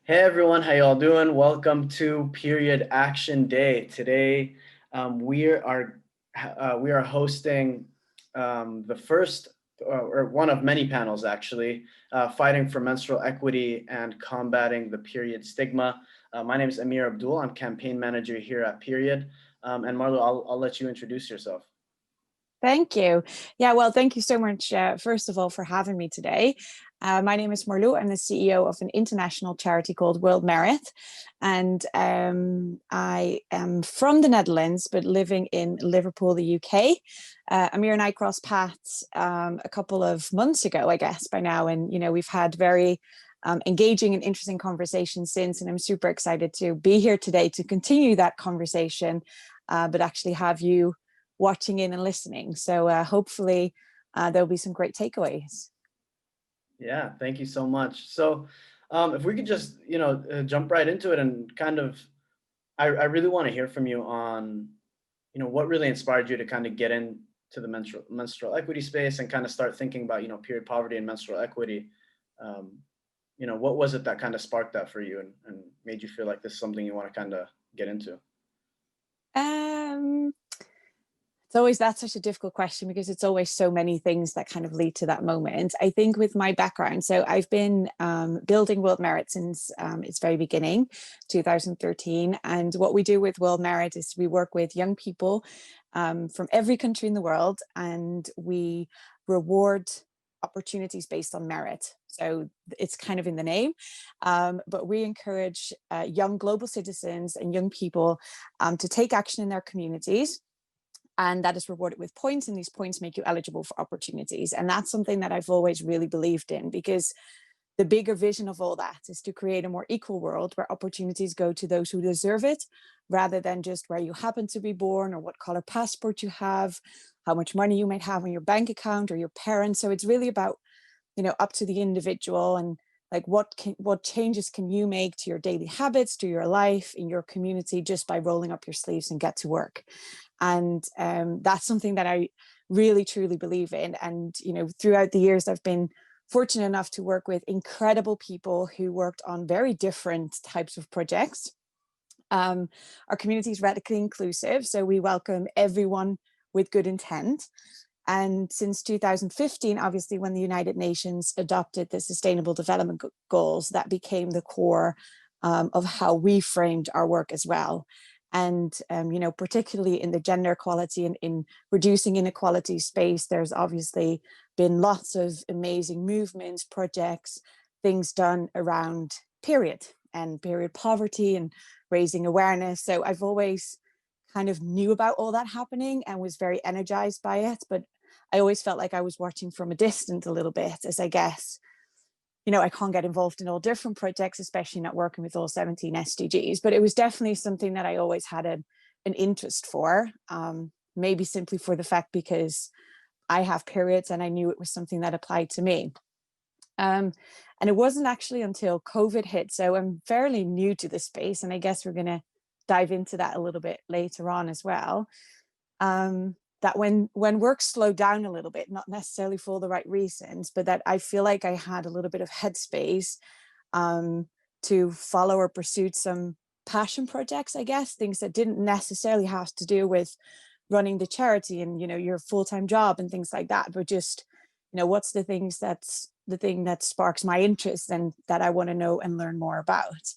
Hey everyone, how y'all doing? Welcome to Period Action Day. Today, we are hosting the first or one of many panels actually, fighting for menstrual equity and combating the period stigma. My name is Amir Abdul. I'm campaign manager here at Period. And Marlo, I'll let you introduce yourself. Thank you. Yeah, well, thank you so much, first of all, for having me today. My name is Marlou. I'm the CEO of an international charity called World Merit. And I am from the Netherlands, but living in Liverpool, the UK. Amir and I crossed paths a couple of months ago, I guess, by now. And, we've had very engaging and interesting conversations since. And I'm super excited to be here today to continue that conversation, but actually have you watching in and listening. So hopefully there'll be some great takeaways. Yeah, thank you so much. So, if we could just, jump right into it and kind of, I really want to hear from you on, what really inspired you to kind of get into the menstrual equity space and kind of start thinking about, period poverty and menstrual equity. Um, what was it that kind of sparked that for you and made you feel like this is something you want to kind of get into? Um, it's always that's such a difficult question because it's always so many things that kind of lead to that moment. I think with my background, so I've been building World Merit since its very beginning, 2013. And what we do with World Merit is we work with young people from every country in the world, and we reward opportunities based on merit. So it's kind of in the name, but we encourage young global citizens and young people to take action in their communities, and that is rewarded with points, and these points make you eligible for opportunities. And that's something that I've always really believed in, because the bigger vision of all that is to create a more equal world where opportunities go to those who deserve it, rather than just where you happen to be born or what color passport you have, how much money you might have on your bank account or your parents. So it's really about, up to the individual, and like what changes can you make to your daily habits, to your life, in your community, just by rolling up your sleeves and get to work. And that's something that I really truly believe in. And throughout the years I've been fortunate enough to work with incredible people who worked on very different types of projects. Our community is radically inclusive, so we welcome everyone with good intent. And since 2015, obviously, when the United Nations adopted the Sustainable Development Goals, that became the core of how we framed our work as well. And, particularly in the gender equality and in reducing inequality space, there's obviously been lots of amazing movements, projects, things done around period and period poverty and raising awareness. So I've always kind of knew about all that happening and was very energized by it. But I always felt like I was watching from a distance a little bit, as I guess, I can't get involved in all different projects, especially not working with all 17 SDGs. But it was definitely something that I always had an interest for, maybe simply for the fact because I have periods and I knew it was something that applied to me. And it wasn't actually until COVID hit, so I'm fairly new to the space, and I guess we're going to dive into that a little bit later on as well. That when work slowed down a little bit, not necessarily for the right reasons, but that I feel like I had a little bit of headspace to follow or pursue some passion projects, I guess, things that didn't necessarily have to do with running the charity and your full-time job and things like that, but just what's the thing that sparks my interest and that I want to know and learn more about.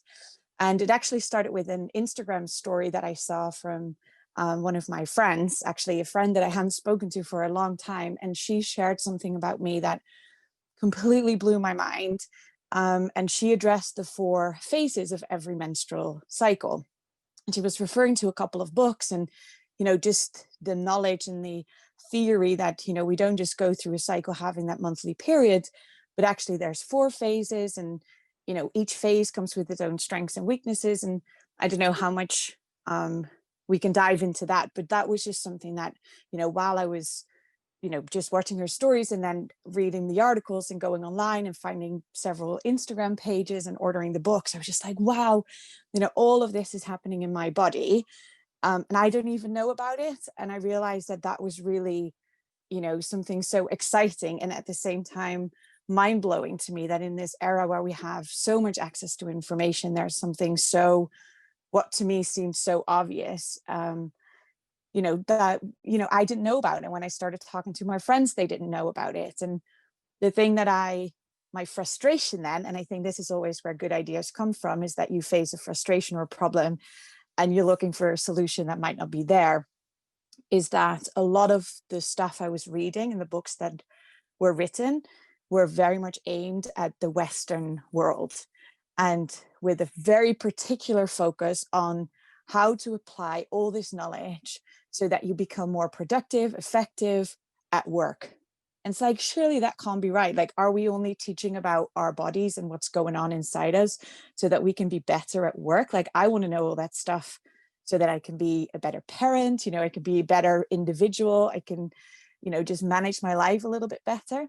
And it actually started with an Instagram story that I saw from one of my friends, actually a friend that I hadn't spoken to for a long time. And she shared something about me that completely blew my mind. And she addressed the 4 phases of every menstrual cycle. And she was referring to a couple of books and, just the knowledge and the theory that, we don't just go through a cycle having that monthly period, but actually there's 4 phases, and, each phase comes with its own strengths and weaknesses. And I don't know how much we can dive into that, but that was just something that, while I was, just watching her stories and then reading the articles and going online and finding several Instagram pages and ordering the books, I was just like, wow, all of this is happening in my body. And I don't even know about it. And I realized that that was really, something so exciting and at the same time mind-blowing to me that in this era where we have so much access to information, there's something so, what to me seemed so obvious, that, I didn't know about. And when I started talking to my friends, they didn't know about it. And the thing that my frustration then, and I think this is always where good ideas come from, is that you face a frustration or a problem and you're looking for a solution that might not be there, is that a lot of the stuff I was reading and the books that were written were very much aimed at the Western world, and with a very particular focus on how to apply all this knowledge so that you become more productive, effective at work. And it's like, surely that can't be right. Like, are we only teaching about our bodies and what's going on inside us so that we can be better at work? Like, I want to know all that stuff so that I can be a better parent, I can be a better individual, I can, just manage my life a little bit better.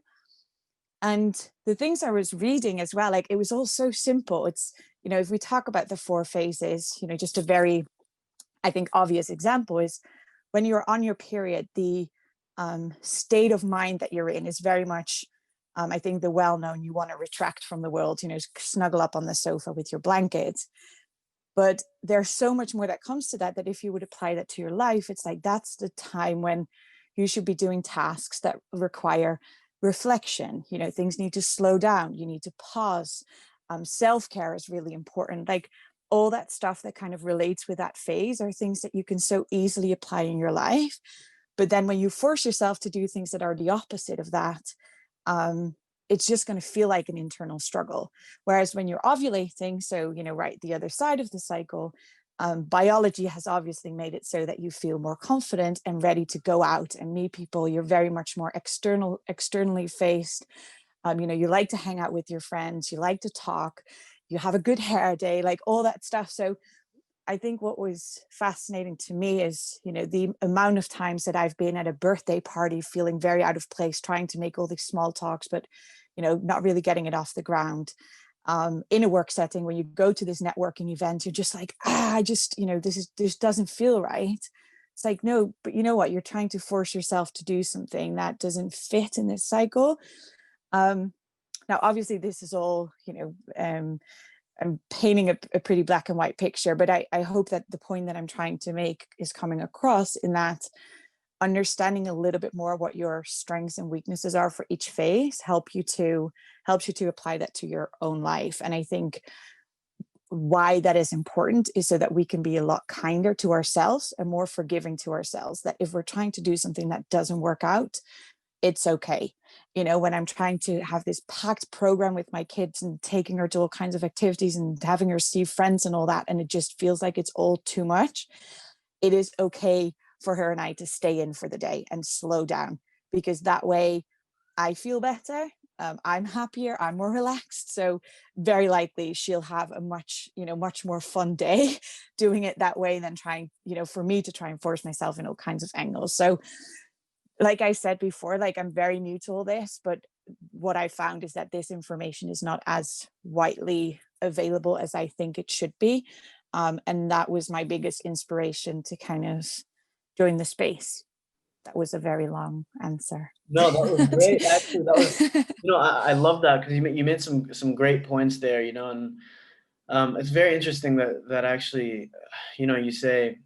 And the things I was reading as well, like, it was all so simple. It's, if we talk about the 4 phases, just a very, I think, obvious example is when you're on your period, the state of mind that you're in is very much, I think, the well-known, you want to retract from the world, snuggle up on the sofa with your blankets. But there's so much more that comes to that, that if you would apply that to your life, it's like, that's the time when you should be doing tasks that require reflection. Things need to slow down. You need to pause. Self-care is really important. Like, all that stuff that kind of relates with that phase are things that you can so easily apply in your life. But then when you force yourself to do things that are the opposite of that, it's just going to feel like an internal struggle. Whereas when you're ovulating, so, right, the other side of the cycle, biology has obviously made it so that you feel more confident and ready to go out and meet people. You're very much more externally faced. You like to hang out with your friends, you like to talk, you have a good hair day, like all that stuff. So I think what was fascinating to me is, the amount of times that I've been at a birthday party feeling very out of place, trying to make all these small talks, but, not really getting it off the ground. In a work setting where you go to this networking event, you're just like, this doesn't feel right. It's like, no, but you know what? You're trying to force yourself to do something that doesn't fit in this cycle. Now, obviously, this is all, I'm painting a pretty black and white picture, but I hope that the point that I'm trying to make is coming across, in that understanding a little bit more what your strengths and weaknesses are for each phase helps you to apply that to your own life. And I think why that is important is so that we can be a lot kinder to ourselves and more forgiving to ourselves, that if we're trying to do something that doesn't work out, it's okay. When I'm trying to have this packed program with my kids and taking her to all kinds of activities and having her see friends and all that, and it just feels like it's all too much, it is okay for her and I to stay in for the day and slow down, because that way I feel better. I'm happier, I'm more relaxed. So very likely she'll have a much more fun day doing it that way than trying, for me to try and force myself in all kinds of angles. So like I said before, like, I'm very new to all this, but what I found is that this information is not as widely available as I think it should be. And that was my biggest inspiration to kind of join the space. That was a very long answer. No, that was great. Actually, that was, I love that, because you made some great points there, and it's very interesting that actually, you say,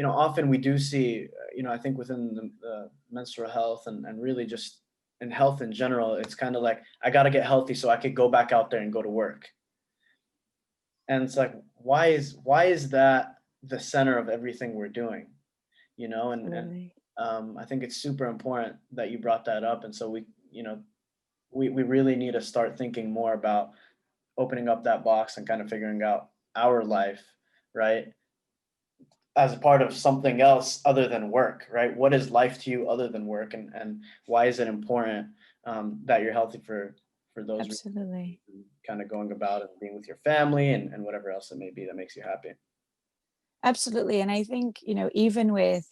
often we do see, I think within the menstrual health and really just in health in general, it's kind of like, I got to get healthy so I could go back out there and go to work. And it's like, why is that the center of everything we're doing? And I think it's super important that you brought that up. And so we really need to start thinking more about opening up that box and kind of figuring out our life, right? As a part of something else other than work, right? What is life to you other than work, and why is it important that you're healthy for those reasons, Absolutely. kind of going about and being with your family and whatever else it may be that makes you happy. Absolutely. And I think, even with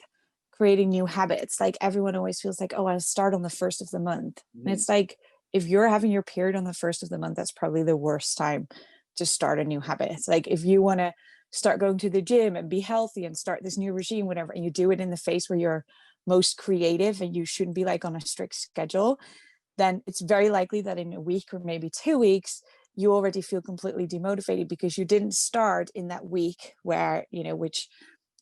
creating new habits, like, everyone always feels like, oh, I'll start on the first of the month. And Mhm. it's like, if you're having your period on the first of the month, that's probably the worst time to start a new habit. It's like, if you want to start going to the gym and be healthy and start this new regime, whatever, and you do it in the phase where you're most creative and you shouldn't be like on a strict schedule, then it's very likely that in a week or maybe 2 weeks, you already feel completely demotivated because you didn't start in that week where, which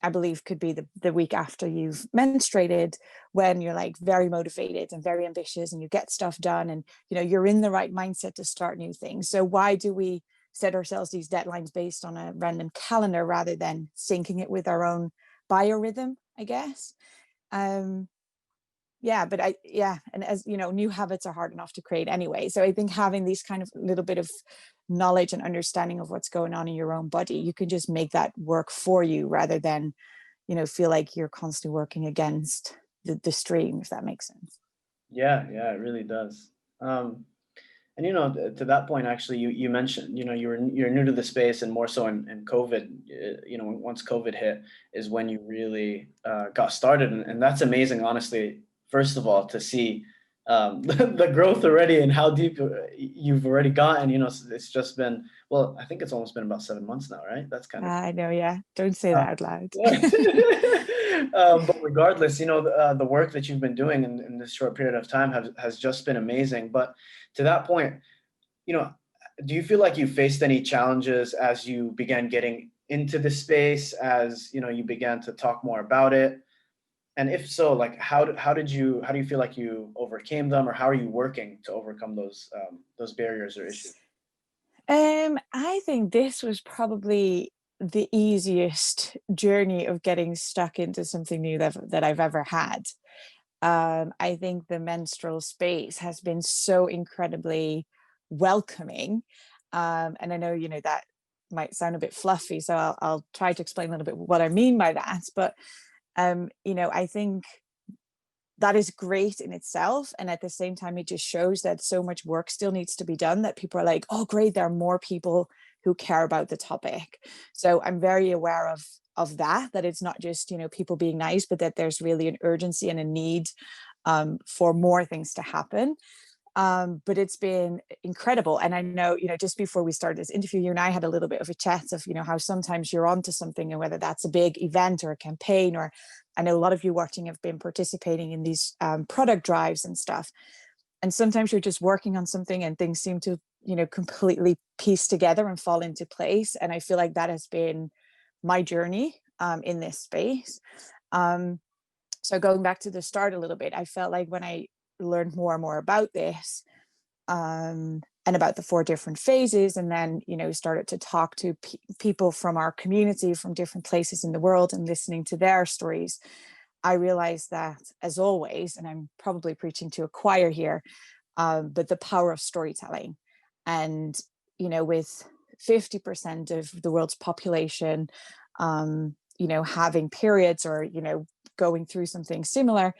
I believe could be the week after you've menstruated, when you're like very motivated and very ambitious and you get stuff done and, you're in the right mindset to start new things. So why do we set ourselves these deadlines based on a random calendar rather than syncing it with our own biorhythm, I guess? Yeah, but and as you know, new habits are hard enough to create anyway. So I think having these kind of little bit of knowledge and understanding of what's going on in your own body, you can just make that work for you rather than, feel like you're constantly working against the stream, if that makes sense. Yeah, yeah, it really does. And to that point, actually, you mentioned, you're new to the space, and more so in COVID. Once COVID hit, is when you really got started, and that's amazing, honestly. First of all, to see the growth already and how deep you've already gotten. It's just been, well, I think it's almost been about 7 months now, right? That's kind of I know, yeah. Don't say uh, that out loud. but regardless, the work that you've been doing in this short period of time has just been amazing. But to that point, you know, do you feel like you faced any challenges as you began getting into the space, as you began to talk more about it? And if so, like how do you feel like you overcame them, or how are you working to overcome those barriers or issues? I think this was probably the easiest journey of getting stuck into something new that I've ever had. I think the menstrual space has been so incredibly welcoming. And I know, that might sound a bit fluffy, so I'll try to explain a little bit what I mean by that. But, I think that is great in itself. And at the same time, it just shows that so much work still needs to be done, that people are like, oh, great, there are more people who care about the topic. So I'm very aware of that it's not just, people being nice, but that there's really an urgency and a need for more things to happen. But it's been incredible. And I know, just before we started this interview, you and I had a little bit of a chat of, how sometimes you're onto something, and whether that's a big event or a campaign, or I know a lot of you watching have been participating in these product drives and stuff. And sometimes you're just working on something and things seem to, completely piece together and fall into place. And I feel like that has been my journey in this space. Um, so going back to the start a little bit, I felt like when I learned more and more about this, and about the 4 different phases, and then started to talk to people from our community from different places in the world and listening to their stories, I realized that, as always, and I'm probably preaching to a choir here, but the power of storytelling. And with 50% of the world's population having periods, or going through something similar,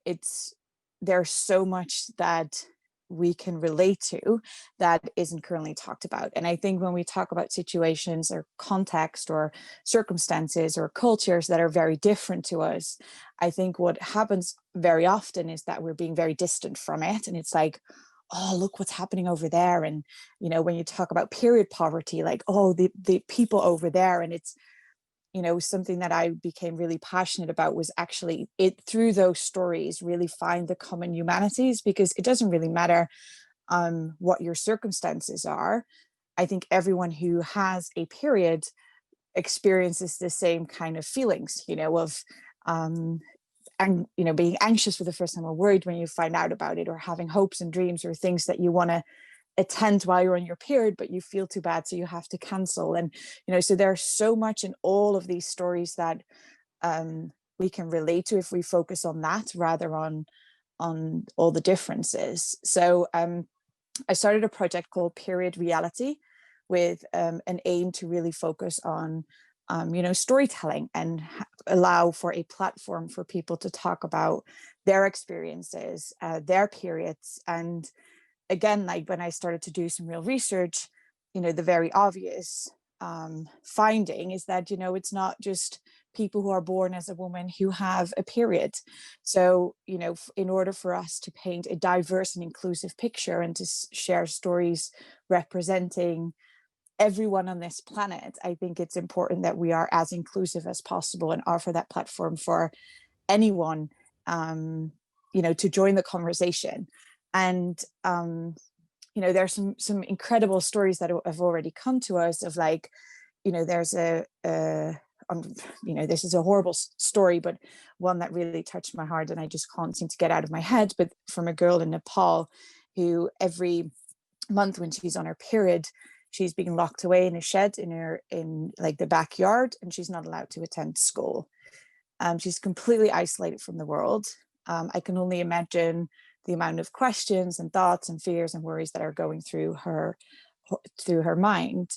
it's there's so much that we can relate to that isn't currently talked about. And I think when we talk about situations or context or circumstances or cultures that are very different to us, I think what happens very often is that we're being very distant from it. And it's like, oh, look what's happening over there. And when you talk about period poverty, like, oh, the people over there. And it's something that I became really passionate about was actually it, through those stories, really find the common humanities, because it doesn't really matter what your circumstances are. I think everyone who has a period experiences the same kind of feelings, of and being anxious for the first time, or worried when you find out about it, or having hopes and dreams or things that you want to attend while you're on your period, but you feel too bad, so you have to cancel. And so there's so much in all of these stories that we can relate to if we focus on that rather on all the differences. So I started a project called Period Reality, with an aim to really focus on storytelling, and allow for a platform for people to talk about their experiences, their periods. And again, like when I started to do some real research, the very obvious finding is that, it's not just people who are born as a woman who have a period. So, in order for us to paint a diverse and inclusive picture, and to share stories representing everyone on this planet, I think it's important that we are as inclusive as possible and offer that platform for anyone, to join the conversation. And there's some incredible stories that have already come to us of like, there's this is a horrible story, but one that really touched my heart and I just can't seem to get out of my head. But from a girl in Nepal who every month when she's on her period, she's being locked away in a shed in like the backyard, and she's not allowed to attend school. She's completely isolated from the world. I can only imagine the amount of questions and thoughts and fears and worries that are going through her mind.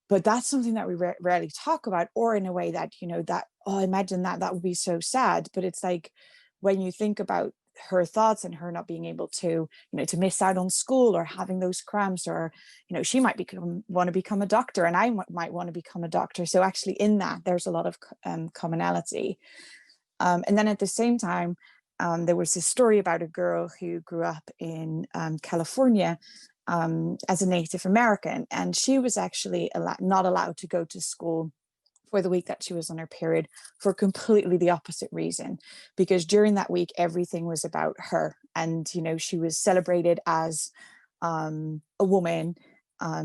But that's something that we rarely talk about, or in a way that, that, oh, imagine that would be so sad. But it's like, when you think about her thoughts and her not being able to, to miss out on school or having those cramps, or, she might want to become a doctor, and I might want to become a doctor. So actually in that, there's a lot of commonality. And then at the same time, there was this story about a girl who grew up in California as a Native American, and she was actually not allowed to go to school for the week that she was on her period, for completely the opposite reason. Because during that week, everything was about her, and she was celebrated as a woman.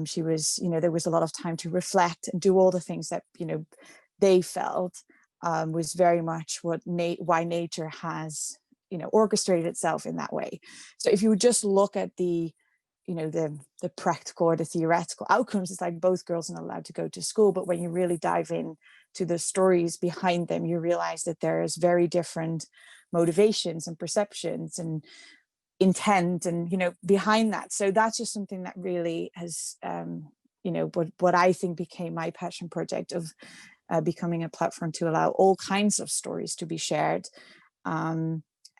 She was, there was a lot of time to reflect and do all the things that they felt was very much why nature has orchestrated itself in that way. So if you would just look at the the practical or the theoretical outcomes, it's like both girls are not allowed to go to school. But when you really dive in to the stories behind them, you realize that there's very different motivations and perceptions and intent and behind that. So that's just something that really has what I think became my passion project of becoming a platform to allow all kinds of stories to be shared.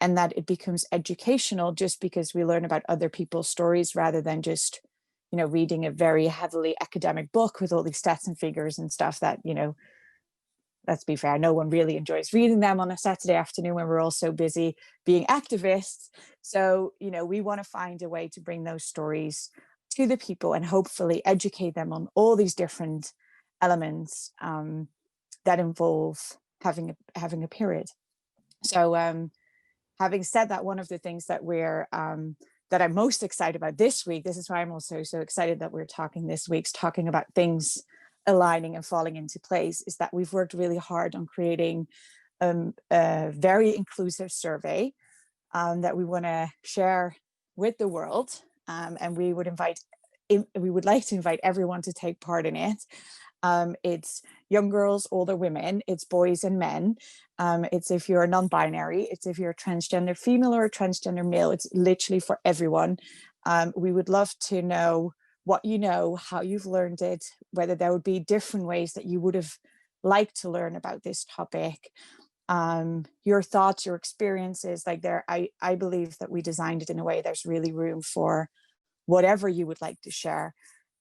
And that it becomes educational, just because we learn about other people's stories rather than just reading a very heavily academic book with all these stats and figures and stuff that let's be fair, no one really enjoys reading them on a Saturday afternoon when we're all so busy being activists. So we want to find a way to bring those stories to the people and hopefully educate them on all these different elements that involve having a period. So having said that, one of the things that that I'm most excited about this week, this is why I'm also so excited that we're talking this week's talking about things aligning and falling into place, is that we've worked really hard on creating a very inclusive survey that we want to share with the world, and we would like to invite everyone to take part in it. It's young girls, older women, it's boys and men. It's if you're non-binary, it's if you're a transgender female or a transgender male, it's literally for everyone. We would love to know what you know, how you've learned it, whether there would be different ways that you would have liked to learn about this topic. Your thoughts, your experiences, I believe that we designed it in a way there's really room for whatever you would like to share.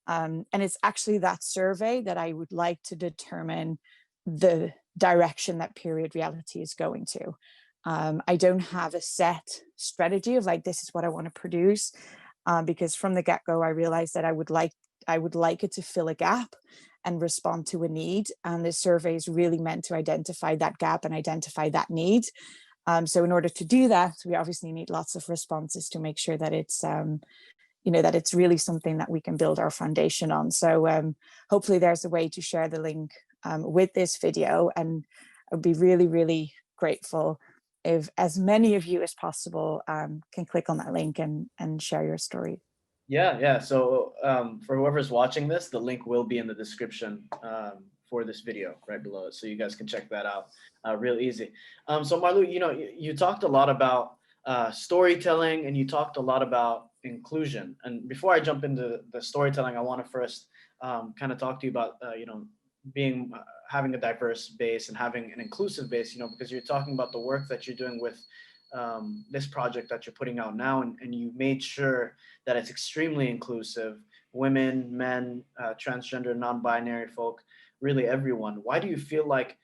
And it's actually that survey that I would like to determine the direction that period reality is going to. I don't have a set strategy of this is what I want to produce, because from the get-go, I realized that I would like it to fill a gap and respond to a need. And this survey is really meant to identify that gap and identify that need. So in order to do that, we obviously need lots of responses to make sure that it's that it's really something that we can build our foundation on. So hopefully there's a way to share the link with this video, and I'd be really, really grateful if as many of you as possible can click on that link and share your story. Yeah. So for whoever's watching this, the link will be in the description for this video right below it, so you guys can check that out real easy. So Marlu, you talked a lot about storytelling, and you talked a lot about inclusion. And before I jump into the storytelling, I want to first kind of talk to you about being having a diverse base and having an inclusive base, because you're talking about the work that you're doing with this project that you're putting out now, and you made sure that it's extremely inclusive: women, men, transgender, non-binary folk, really everyone. Why do you feel like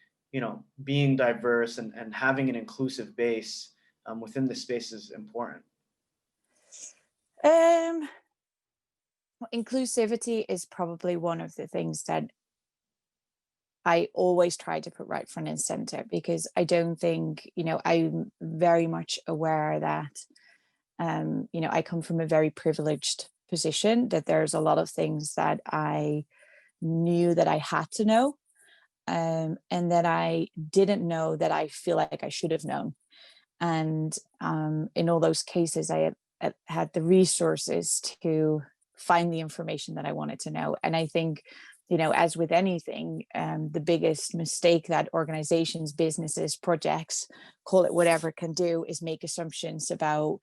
being diverse and having an inclusive base within the space is important? Inclusivity is probably one of the things that I always try to put right front and center, because I don't think, I'm very much aware that I come from a very privileged position, that there's a lot of things that I knew that I had to know, and that I didn't know that I feel like I should have known. And in all those cases, had the resources to find the information that I wanted to know. And I think, as with anything, the biggest mistake that organizations, businesses, projects, call it whatever, can do is make assumptions about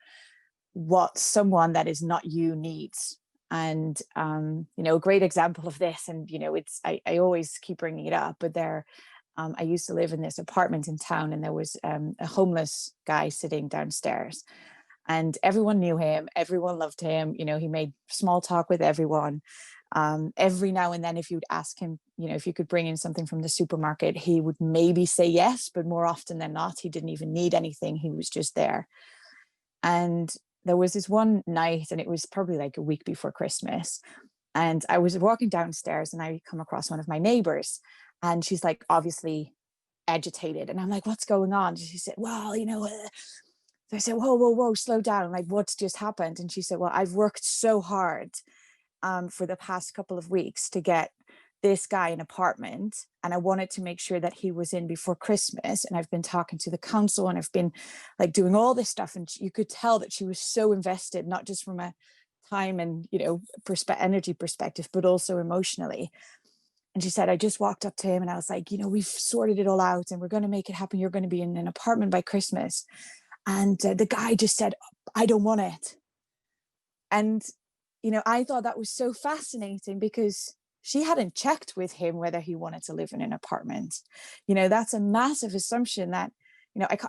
what someone that is not you needs. And a great example of this, and I always keep bringing it up, but I used to live in this apartment in town, and there was a homeless guy sitting downstairs, and everyone knew him, everyone loved him. He made small talk with everyone. Every now and then, if you'd ask him, if you could bring in something from the supermarket, he would maybe say yes, but more often than not, he didn't even need anything. He was just there. And there was this one night, and it was probably like a week before Christmas, and I was walking downstairs, and I come across one of my neighbors, and she's like obviously agitated, and I'm like, what's going on? She said, well, I said, whoa, whoa, whoa, slow down. I'm like, what's just happened? And she said, well, I've worked so hard for the past couple of weeks to get this guy an apartment, and I wanted to make sure that he was in before Christmas, and I've been talking to the council, and I've been like doing all this stuff, and you could tell that she was so invested, not just from a time and energy perspective, but also emotionally. And she said, I just walked up to him, and I was like, we've sorted it all out, and we're going to make it happen. You're going to be in an apartment by Christmas. And the guy just said, I don't want it. And I thought that was so fascinating, because she hadn't checked with him whether he wanted to live in an apartment. That's a massive assumption that,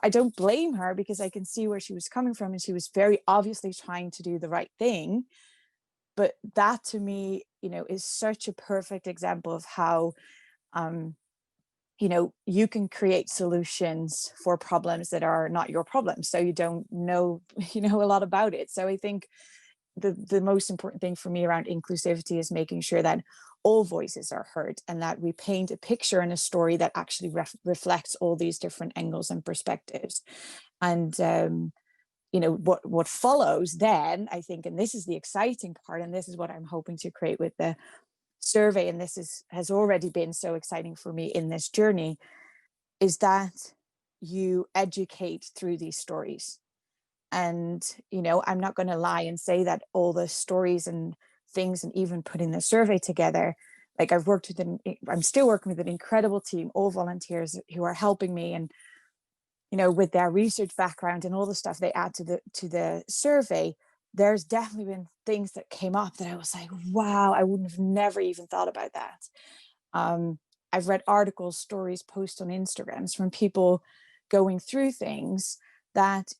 I don't blame her, because I can see where she was coming from, and she was very obviously trying to do the right thing. But that, to me, is such a perfect example of how, you can create solutions for problems that are not your problems. So you don't know, a lot about it. So I think the most important thing for me around inclusivity is making sure that all voices are heard, and that we paint a picture and a story that actually reflects all these different angles and perspectives. And what follows then, I think, and this is the exciting part, and this is what I'm hoping to create with the survey, and has already been so exciting for me in this journey, is that you educate through these stories. And, I'm not going to lie and say that all the stories and things, and even putting the survey together, like I'm still working with an incredible team, all volunteers who are helping me, and, with their research background and all the stuff they add to the survey, there's definitely been things that came up that I was like, wow, I wouldn't have never even thought about that. I've read articles, stories, posts on Instagrams from people going through things that,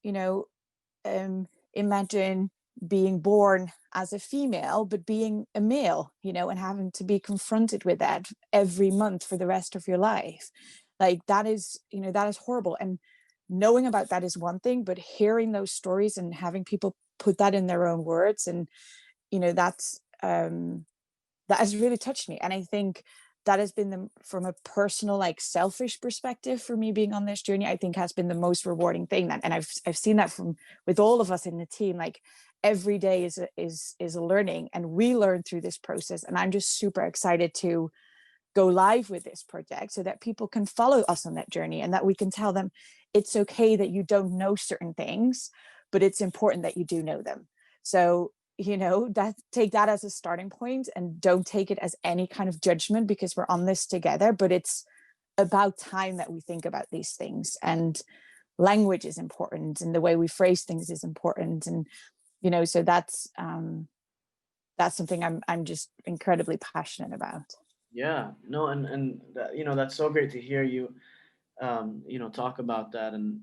imagine being born as a female, but being a male, and having to be confronted with that every month for the rest of your life. Like that is horrible. And knowing about that is one thing, but hearing those stories and having people put that in their own words, and that has really touched me. And I think that has been from a personal, like selfish perspective, for me being on this journey, I think has been the most rewarding thing. And I've seen that with all of us in the team. Like every day is a learning, and we learn through this process. And I'm just super excited to go live with this project, so that people can follow us on that journey, and that we can tell them it's okay that you don't know certain things, but it's important that you do know them. So take that as a starting point, and don't take it as any kind of judgment, because we're on this together. But it's about time that we think about these things, and language is important, and the way we phrase things is important. And so that's something I'm just incredibly passionate about. Yeah, no, and that, that's so great to hear you, talk about that. And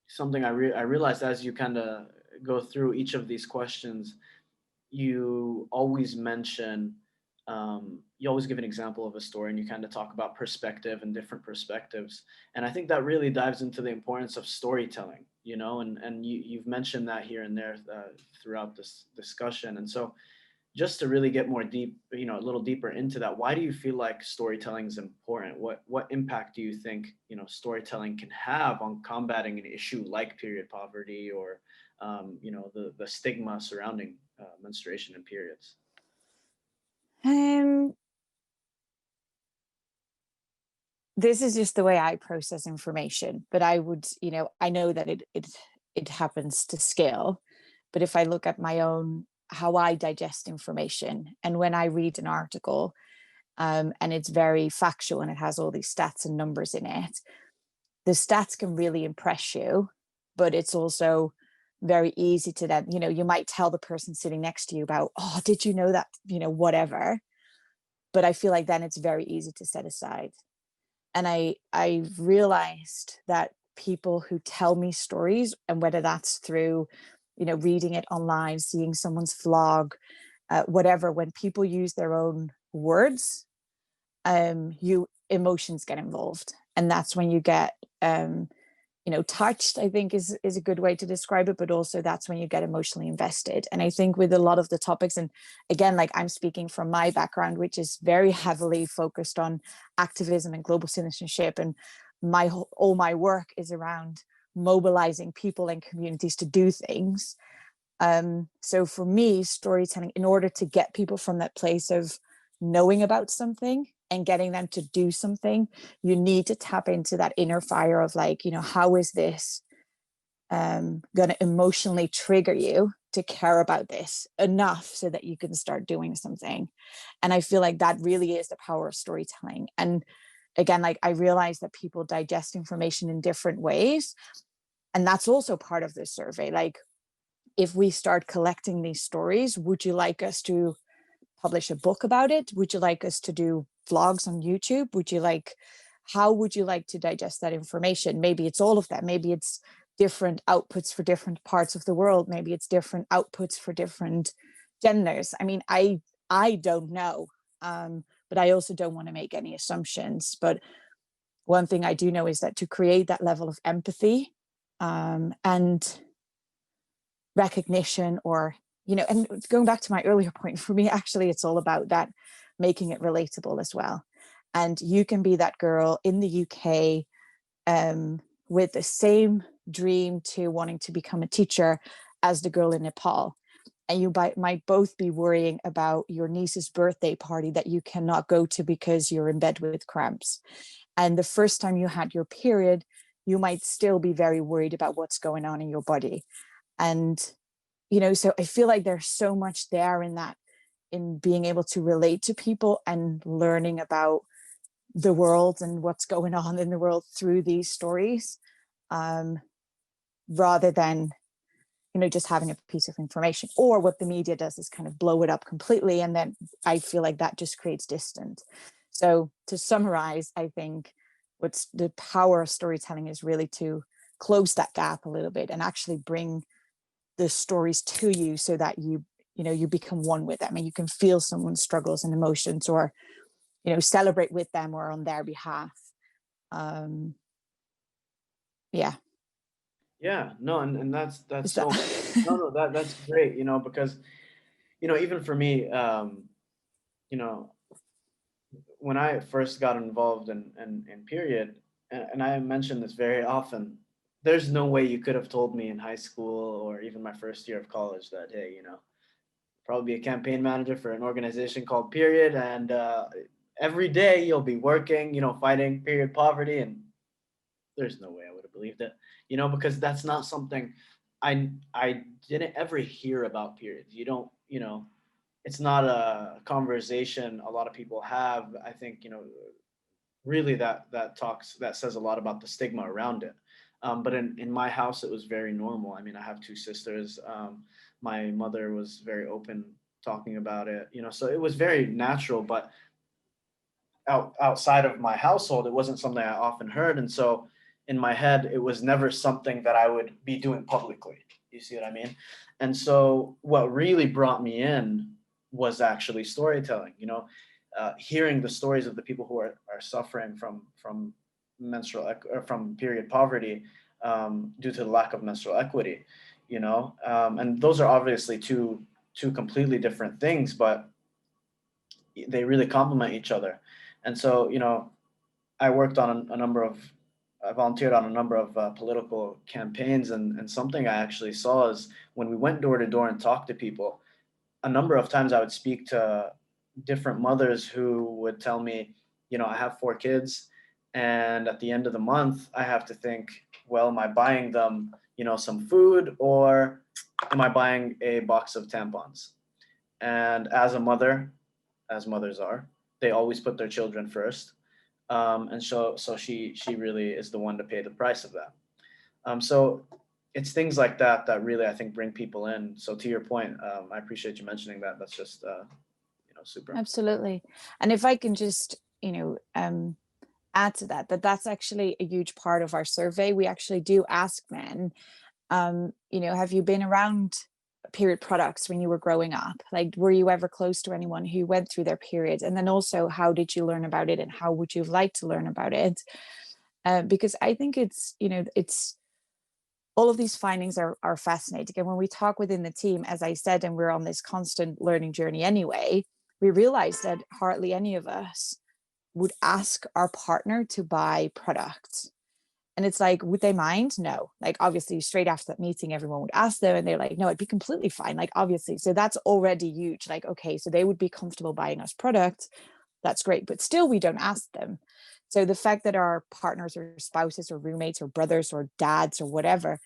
something I realized as you kind of go through each of these questions, you always mention, you always give an example of a story, and you kind of talk about perspective and different perspectives. And I think that really dives into the importance of storytelling, and you've mentioned that here and there throughout this discussion. And so, just to really get more deep, a little deeper into that, why do you feel like storytelling is important? What impact do you think, storytelling can have on combating an issue like period poverty, or the stigma surrounding menstruation and periods? Um, this is just the way I process information, but I would, I know that it happens to scale. But if I look at my own, how I digest information, and when I read an article, and it's very factual and it has all these stats and numbers in it, the stats can really impress you, but it's also very easy to then, you might tell the person sitting next to you about, oh, did you know that, whatever. But I feel like then it's very easy to set aside. And I realized that people who tell me stories, and whether that's through, reading it online, seeing someone's vlog, whatever, when people use their own words, you emotions get involved, and that's when you get, touched, I think is a good way to describe it, but also that's when you get emotionally invested. And I think with a lot of the topics, and again, like I'm speaking from my background, which is very heavily focused on activism and global citizenship, and all my work is around mobilizing people and communities to do things. So for me, storytelling, in order to get people from that place of knowing about something and getting them to do something, you need to tap into that inner fire of like, how is this going to emotionally trigger you to care about this enough so that you can start doing something. And I feel like that really is the power of storytelling. And again, like I realize that people digest information in different ways. And that's also part of this survey. Like, if we start collecting these stories, would you like us to publish a book about it? Would you like us to do vlogs on YouTube? How would you like to digest that information? Maybe it's all of that. Maybe it's different outputs for different parts of the world. Maybe it's different outputs for different genders. I mean, I don't know, but I also don't want to make any assumptions. But one thing I do know is that to create that level of empathy, and recognition, or and going back to my earlier point, for me actually it's all about that, making it relatable as well. And you can be that girl in the UK, with the same dream to wanting to become a teacher as the girl in Nepal, and you might both be worrying about your niece's birthday party that you cannot go to because you're in bed with cramps. And the first time you had your period, you might still be very worried about what's going on in your body. And so I feel like there's so much there in that, in being able to relate to people and learning about the world and what's going on in the world through these stories, um, rather than just having a piece of information. Or what the media does is kind of blow it up completely, and then I feel like that just creates distance. So to summarize, I think what's the power of storytelling is really to close that gap a little bit and actually bring the stories to you, so that you become one with them and you can feel someone's struggles and emotions, or celebrate with them or on their behalf. um yeah. Yeah, no, and that's Is that so, no, no, that's great, because even for me, you know when I first got involved in period, and I mention this very often, there's no way you could have told me in high school or even my first year of college that, hey, probably be a campaign manager for an organization called Period, and every day you'll be working, fighting period poverty, and there's no way I would have believed it, because that's not something I didn't ever hear about periods. You don't, it's not a conversation a lot of people have. I think, really that says a lot about the stigma around it. But in my house, it was very normal. I mean, I have two sisters. My mother was very open talking about it, so it was very natural. But outside of my household, it wasn't something I often heard, and so in my head, it was never something that I would be doing publicly. You see what I mean? And so what really brought me in was actually storytelling. Hearing the stories of the people who are suffering from or from period poverty, due to the lack of menstrual equity. And those are obviously two completely different things, but they really complement each other. And so, I worked on a number of I volunteered on a number of political campaigns, and something I actually saw is when we went door to door and talked to people, a number of times I would speak to different mothers who would tell me, I have 4 kids, and at the end of the month, I have to think, well, am I buying them, some food, or am I buying a box of tampons? And as a mother, as mothers are, they always put their children first. And so she really is the one to pay the price of that. So it's things like that that really I think bring people in. So to your point, I appreciate you mentioning that. That's just super important. Absolutely. And if I can just, add to that, that's actually a huge part of our survey. We actually do ask men, have you been around period products when you were growing up? Like, were you ever close to anyone who went through their period? And then also, how did you learn about it, and how would you like to learn about it? Because I think it's all of these findings are fascinating. And when we talk within the team, as I said, and we're on this constant learning journey anyway, we realize that hardly any of us would ask our partner to buy products. And it's like, would they mind? No. Like, obviously, straight after that meeting, everyone would ask them, and they're like, no, it'd be completely fine. Like, obviously. So that's already huge. Like, okay, so they would be comfortable buying us products. That's great. But still, we don't ask them. So the fact that our partners or spouses or roommates or brothers or dads or whatever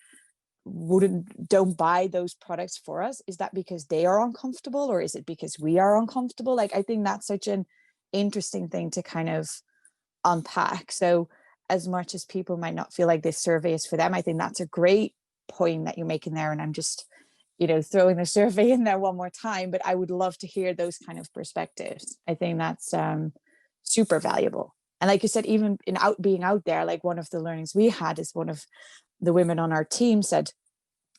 don't buy those products for us, is that because they are uncomfortable, or is it because we are uncomfortable? Like, I think that's such an interesting thing to kind of unpack. So as much as people might not feel like this survey is for them, I think that's a great point that you're making there. And I'm just, throwing the survey in there one more time, but I would love to hear those kind of perspectives. I think that's super valuable. And like you said, even in being out there, like, one of the learnings we had is one of the women on our team said,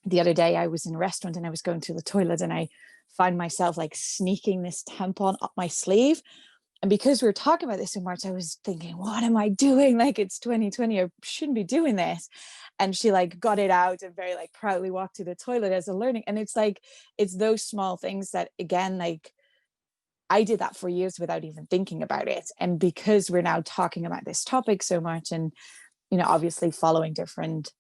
the other day I was in a restaurant and I was going to the toilet, and I find myself like sneaking this tampon up my sleeve. And because we were talking about this in March, I was thinking, what am I doing? Like, it's 2020, I shouldn't be doing this. And she like got it out and very like proudly walked to the toilet as a learning. And it's like, it's those small things that, again, like, I did that for years without even thinking about it. And because we're now talking about this topic so much, and obviously following different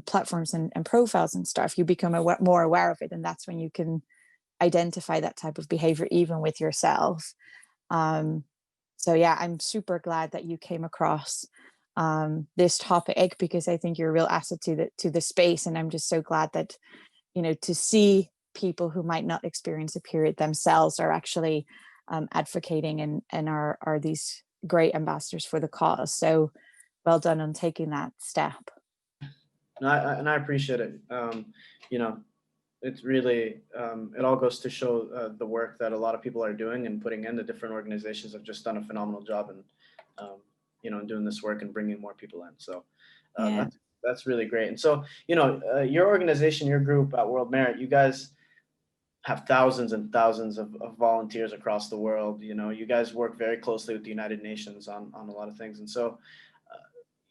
platforms and profiles and stuff, you become more aware of it. And that's when you can identify that type of behavior, even with yourself. So yeah, I'm super glad that you came across this topic, because I think you're a real asset to the space. And I'm just so glad that, to see people who might not experience a period themselves are actually advocating and are these great ambassadors for the cause. So well done on taking that step. No, I appreciate it. You know, it's really it all goes to show the work that a lot of people are doing and putting in. The different organizations have just done a phenomenal job in doing this work and bringing more people in. So Yeah. that's really great. And so your organization, your group at World Merit, you guys have thousands and thousands of volunteers across the world. You guys work very closely with the United Nations on a lot of things. And so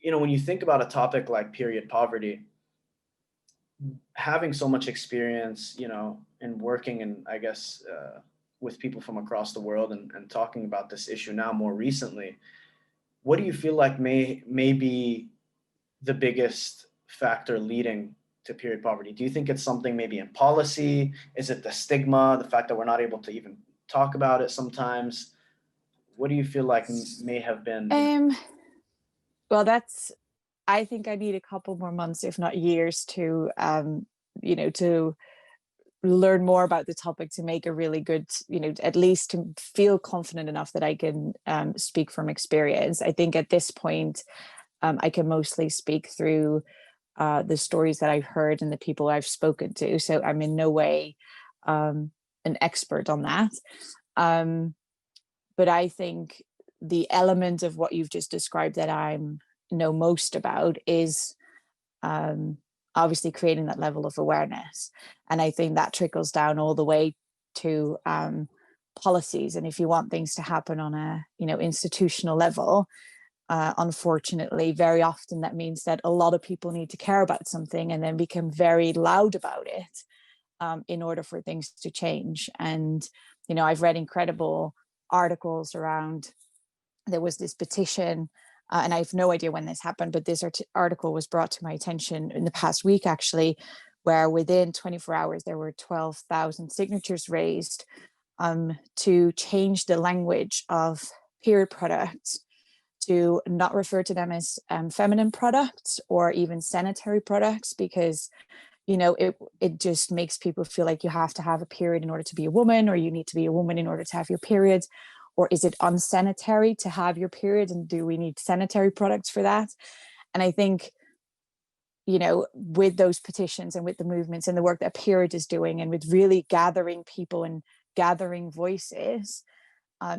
when you think about a topic like period poverty, having so much experience, in working and I guess with people from across the world and talking about this issue now more recently, what do you feel like may be the biggest factor leading to period poverty? Do you think it's something maybe in policy? Is it the stigma, the fact that we're not able to even talk about it sometimes? What do you feel like may have been? Well, I think I need a couple more months, if not years, to to learn more about the topic, to make a really good, at least to feel confident enough that I can speak from experience. I think at this point, I can mostly speak through the stories that I've heard and the people I've spoken to. So I'm in no way an expert on that. But I think the element of what you've just described that I know most about is obviously creating that level of awareness. And I think that trickles down all the way to policies. And if you want things to happen on a institutional level, unfortunately, very often that means that a lot of people need to care about something and then become very loud about it in order for things to change. And I've read incredible articles around, there was this petition and I have no idea when this happened, but this article was brought to my attention in the past week, actually, where within 24 hours, there were 12,000 signatures raised to change the language of period products to not refer to them as feminine products or even sanitary products, because it just makes people feel like you have to have a period in order to be a woman, or you need to be a woman in order to have your period. Or is it unsanitary to have your period, and do we need sanitary products for that? And I think, with those petitions and with the movements and the work that Period is doing, and with really gathering people and gathering voices,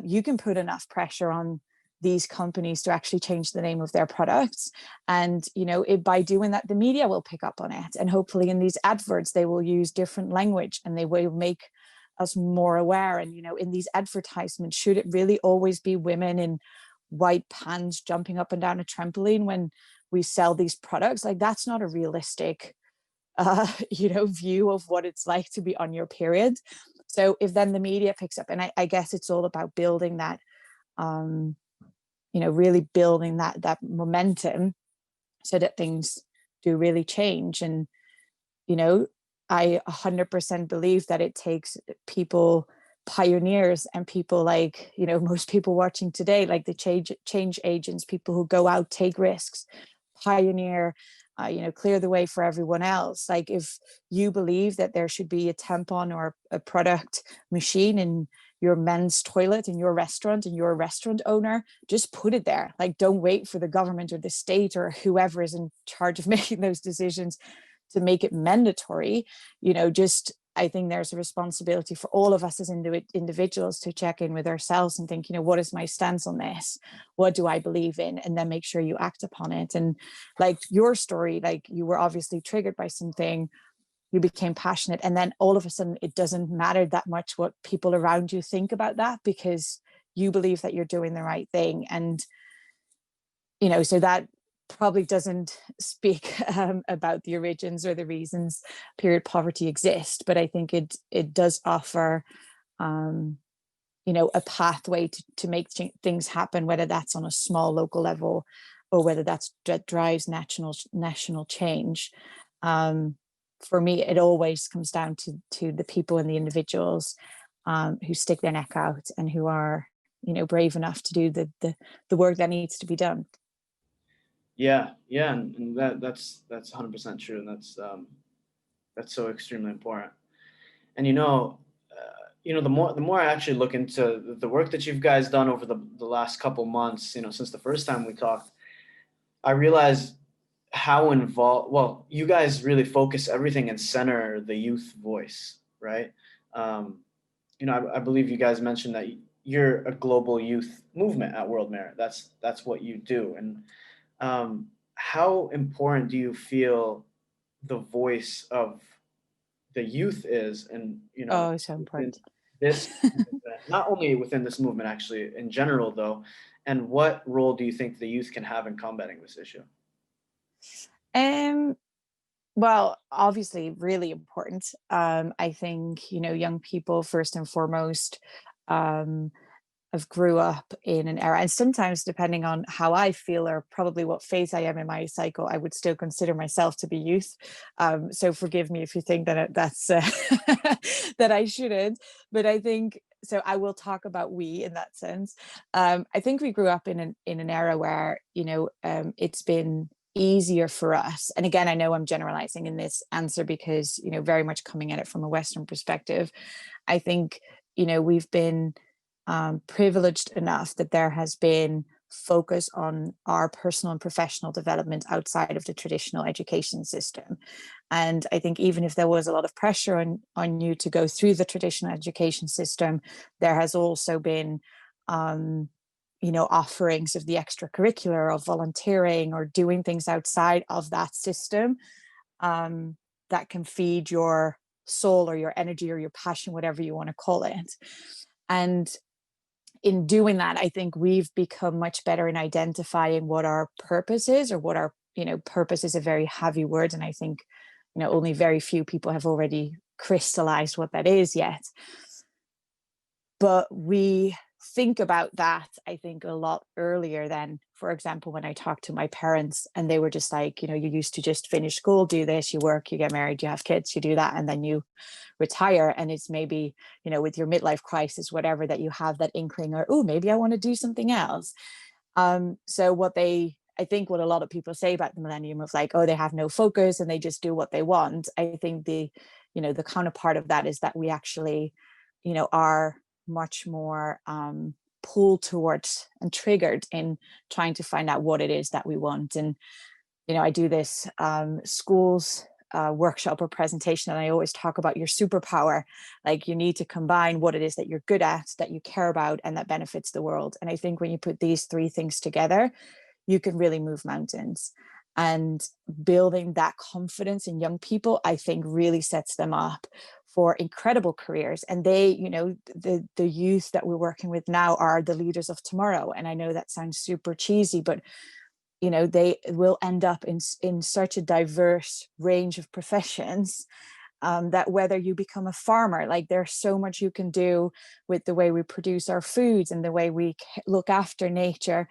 you can put enough pressure on these companies to actually change the name of their products. And by doing that, the media will pick up on it, and hopefully in these adverts they will use different language, and they will make us more aware. And in these advertisements, should it really always be women in white pants jumping up and down a trampoline when we sell these products? Like, that's not a realistic view of what it's like to be on your period. So if then the media picks up, and I guess it's all about building that really building that momentum so that things do really change. And I 100% believe that it takes people, pioneers, and people like most people watching today, like the change agents, people who go out, take risks, pioneer, clear the way for everyone else. Like, if you believe that there should be a tampon or a product machine in your men's toilet in your restaurant, and you're a restaurant owner, just put it there. Like, don't wait for the government or the state or whoever is in charge of making those decisions to make it mandatory. I think there's a responsibility for all of us as individuals to check in with ourselves and think, what is my stance on this? What do I believe in? And then make sure you act upon it. And like your story, like, you were obviously triggered by something, you became passionate, and then all of a sudden it doesn't matter that much what people around you think about that, because you believe that you're doing the right thing. And so that probably doesn't speak about the origins or the reasons period poverty exists, but I think it does offer a pathway to make things happen, whether that's on a small local level or whether that drives national change. For me, it always comes down to the people and the individuals who stick their neck out and who are brave enough to do the work that needs to be done. Yeah, yeah, and that's 100% true, and that's so extremely important. And the more I actually look into the work that you guys done over the last couple months, since the first time we talked, I realize how involved. Well, you guys really focus everything and center the youth voice, right? Um, I believe you guys mentioned that you're a global youth movement at World Merit. That's what you do. And how important do you feel the voice of the youth is, and Oh, so within important. this movement, not only within this movement, actually in general though, and what role do you think the youth can have in combating this issue? um Well, obviously, really important. I think, young people, first and foremost, um, have grew up in an era, and sometimes, depending on how I feel or probably what phase I am in my cycle, I would still consider myself to be youth. So forgive me if you think that's that I shouldn't, but I think so. I will talk about we in that sense. I think we grew up in an era where it's been easier for us. And again, I know I'm generalizing in this answer because very much coming at it from a Western perspective. I think we've been privileged enough that there has been focus on our personal and professional development outside of the traditional education system. And I think even if there was a lot of pressure on you to go through the traditional education system, there has also been offerings of the extracurricular, of volunteering or doing things outside of that system, that can feed your soul or your energy or your passion, whatever you want to call it. And in doing that, I think we've become much better in identifying what our purpose is, or what our, purpose is a very heavy word. And I think, only very few people have already crystallized what that is yet. But we think about that, I think, a lot earlier than for example, when I talked to my parents and they were just like, you used to just finish school, do this, you work, you get married, you have kids, you do that, and then you retire. And it's maybe, with your midlife crisis, whatever, that you have that inkling, or, oh, maybe I want to do something else. So I think what a lot of people say about the millennium of like, oh, they have no focus and they just do what they want. I think the counterpart of that is that we actually, are much more pulled towards and triggered in trying to find out what it is that we want. And, I do this schools workshop or presentation, and I always talk about your superpower. Like, you need to combine what it is that you're good at, that you care about, and that benefits the world. And I think when you put these three things together, you can really move mountains. And building that confidence in young people, I think, really sets them up for incredible careers. And they, the youth that we're working with now are the leaders of tomorrow. And I know that sounds super cheesy, but they will end up in such a diverse range of professions, that whether you become a farmer, like, there's so much you can do with the way we produce our foods and the way we look after nature,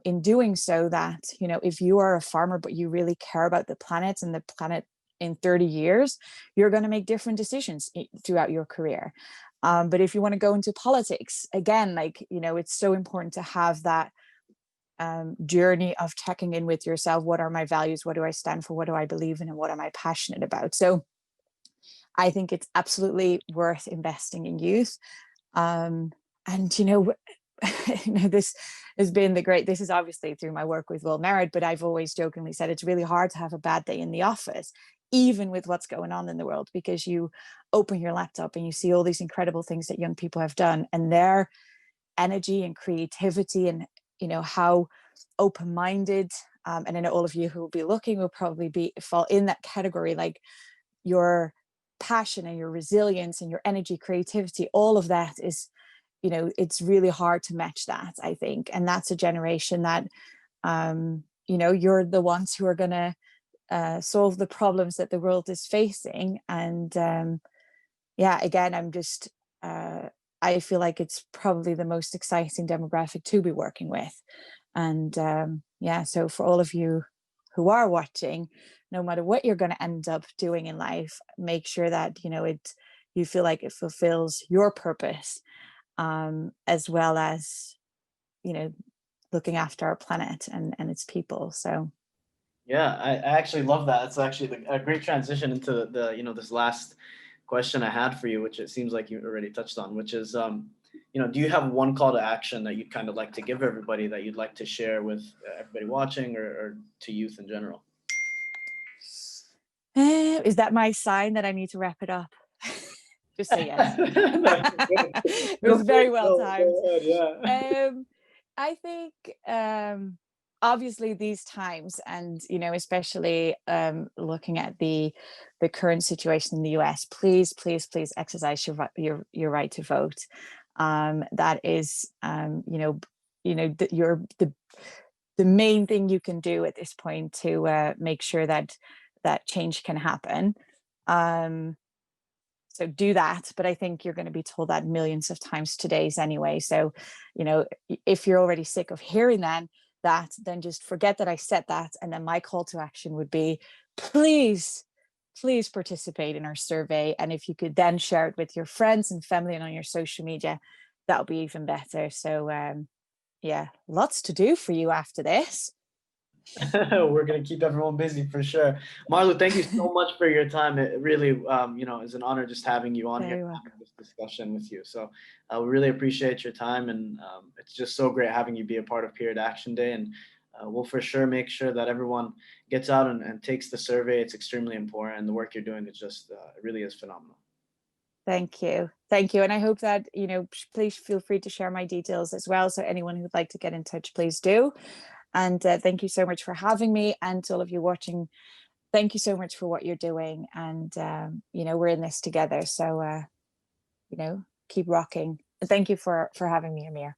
in doing so, that, if you are a farmer but you really care about the planet and the planet in 30 years, you're going to make different decisions throughout your career. But if you want to go into politics, again, like, it's so important to have that journey of checking in with yourself. What are my values? What do I stand for? What do I believe in? And what am I passionate about? So I think it's absolutely worth investing in youth. And this has been this is obviously through my work with World Merit, but I've always jokingly said it's really hard to have a bad day in the office, even with what's going on in the world, because you open your laptop and you see all these incredible things that young people have done, and their energy and creativity, and how open-minded, and I know all of you who will be looking will probably fall in that category, like, your passion and your resilience and your energy, creativity, all of that is, it's really hard to match that, I think. And that's a generation that, you're the ones who are going to solve the problems that the world is facing. And yeah, again, I feel like it's probably the most exciting demographic to be working with. And yeah, so for all of you who are watching, no matter what you're going to end up doing in life, make sure that you feel like it fulfills your purpose, as well as looking after our planet and its people. So Yeah, I actually love that. It's actually a great transition into this last question I had for you, which it seems like you already touched on, which is, do you have one call to action that you'd kind of like to give everybody, that you'd like to share with everybody watching, or to youth in general? is that my sign that I need to wrap it up? Just say yes. It Feel was very free. well timed. Go ahead. Yeah. I think, obviously these times, and especially looking at the current situation in the US, please, please, please exercise your right to vote. That is, the main thing you can do at this point to make sure that change can happen. So do that, but I think you're going to be told that millions of times today's anyway. So, if you're already sick of hearing that, then just forget that I said that. And then my call to action would be, please, please participate in our survey. And if you could then share it with your friends and family and on your social media, that would be even better. So, yeah, lots to do for you after this. We're gonna keep everyone busy for sure. Marlo, thank you so much for your time. It really, is an honor just having you on here, Very welcome. having this discussion with you. So we really appreciate your time, and it's just so great having you be a part of Period Action Day. And we'll for sure make sure that everyone gets out and takes the survey. It's extremely important, and the work you're doing is just it really is phenomenal. Thank you. Thank you. And I hope that, please feel free to share my details as well. So anyone who'd like to get in touch, please do. And thank you so much for having me. And to all of you watching, thank you so much for what you're doing. And, we're in this together. So, keep rocking. And thank you for having me, Amir.